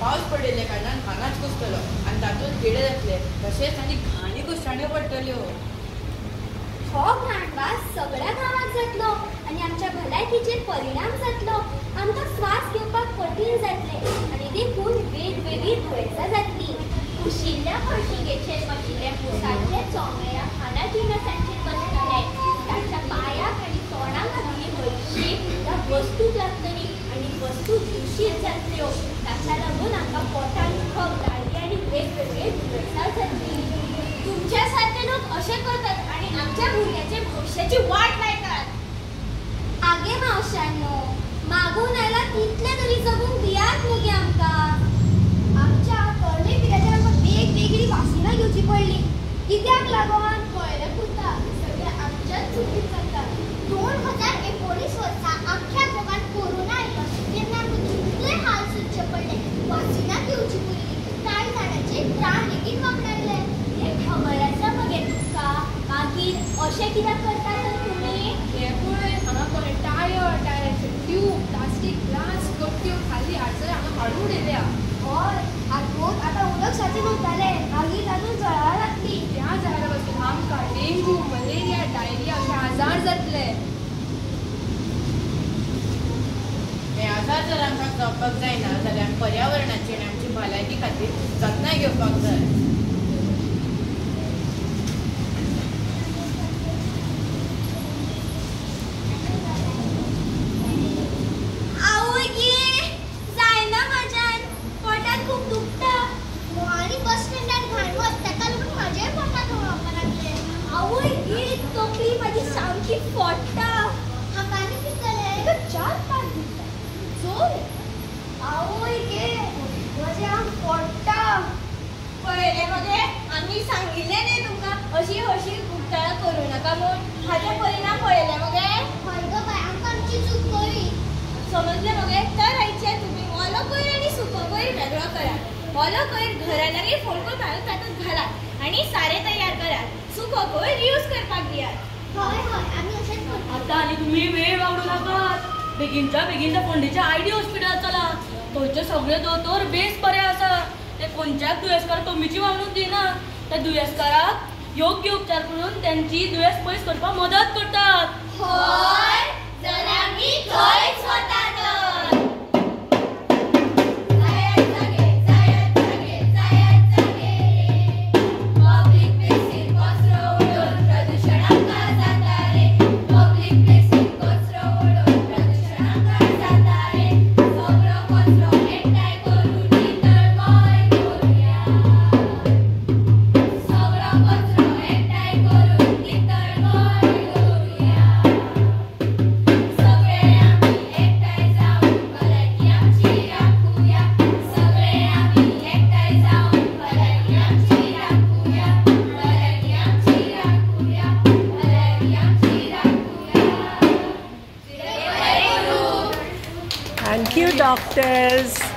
पावस पडलेल्या कारणान हांगाच कुसतलो आनी तातूंत किडे जातले तशेंच आनी घाणी कुसताण्यो पडटल्यो. हो घाणवास सगळ्या गांवांत जातलो आनी आमच्या भलायकीचेर परिणाम जातलो. आमकां स्वास घेवपाक कठीण जातले आनी देखून वेगवेगळी दुयेंसां जातली. कुशिल्ल्या हळशिकेचेर बशिल्ले मुसाचे चोंगेरा खाना जिनसांचेर बसतले. ताच्या पांयाक आनी तोंडाक घातिल्ली हळशीक ह्या वस्तूक लागतली आनी वस्तू दूशीत जातल्यो. ताच्या लागून आमकां पोटान दुखप, दाळी आनी वेगवेगळे दुयेंसां जातली. तुमच्या सारके लोक अशें करतात आनी आमच्या भुरग्याचे भविश्याची वाट लायतात. आगे मावशांनो, मागून आयला तितले तरी जगूंक दियात मगे आमकां. आमच्या तरणे पिरायेचेर आमकां वेगवेगळी वासिनां घेवची पडली. कित्याक लागून? पळयलें पुता सगळें आमच्याच चुकीन जाता. 2019 वर्सा आख्या जगात कोरोना आयलो तेन्ना आमकां कितले हाल सोंसचे पडले. वासिनां घेवची पडली, कांय जाणांचे प्राण लेगीत वगडायले. हें खबर आसा मगे तुका? मागीर अशें कित्याक करतात तर तुमी? हें पळय, हांगा पळय टायराचे ट्यूब, प्लास्टीक ग्लास, कट्ट्यो खाली हाडसर हांगा हाडून उडयल्या. हय, आतां उदक साचें म्हणटाले, मागीर तातूंत जळारां जातली. त्या जळारां पासून आमकां डेंग्यू, मलेरिया, डायरिया अशे आजार जातले. हे आजार जर आमकां जावपाक जायना जाल्यार पर्यावरणाची आनी आमची भलायकी खातीर जतनाय घेवपाक जाय. सामकी फोडटा. हातांनी पिकले 4-5 दिसता जोर. आवय गे, म्हजें आंग फोडटा. पळयलें मगे, आमी सांगिल्लें न्ही तुमकां अशी घुट्टाळां करूं नाका म्हूण. हाचे परिणाम पळयले मगे? हय गो बाय, आमकां आमची चूक कळ्ळी. समजलें मगे? तर आयचे तुमी ओलो कोयर आनी सुको कोयर वेगळो करात. ओलो कोयर घरा लागीं फोडकून घालून तातूंत घालात आनी सारें तयार करात. सुको कोयर यूज करपाक दियात. हय आमी अशेंच करता. आतां आनी तुमी वेळ वागडू नाकात. बेगिनच्या फोंडेच्या आयडी हॉस्पिटल चला. थंयचे सगळे दोतोर बेस बरे आसा. ते खंयच्याच दुयेंसकाराक कमीची वागणूक दिना. त्या दुयेंसकाराक योग्य उपचार करून त्यांची दुयेंस पयस करपाक मदत करतात. हय, जाल्यार आमी थंयच वतात. Thank you, doctors.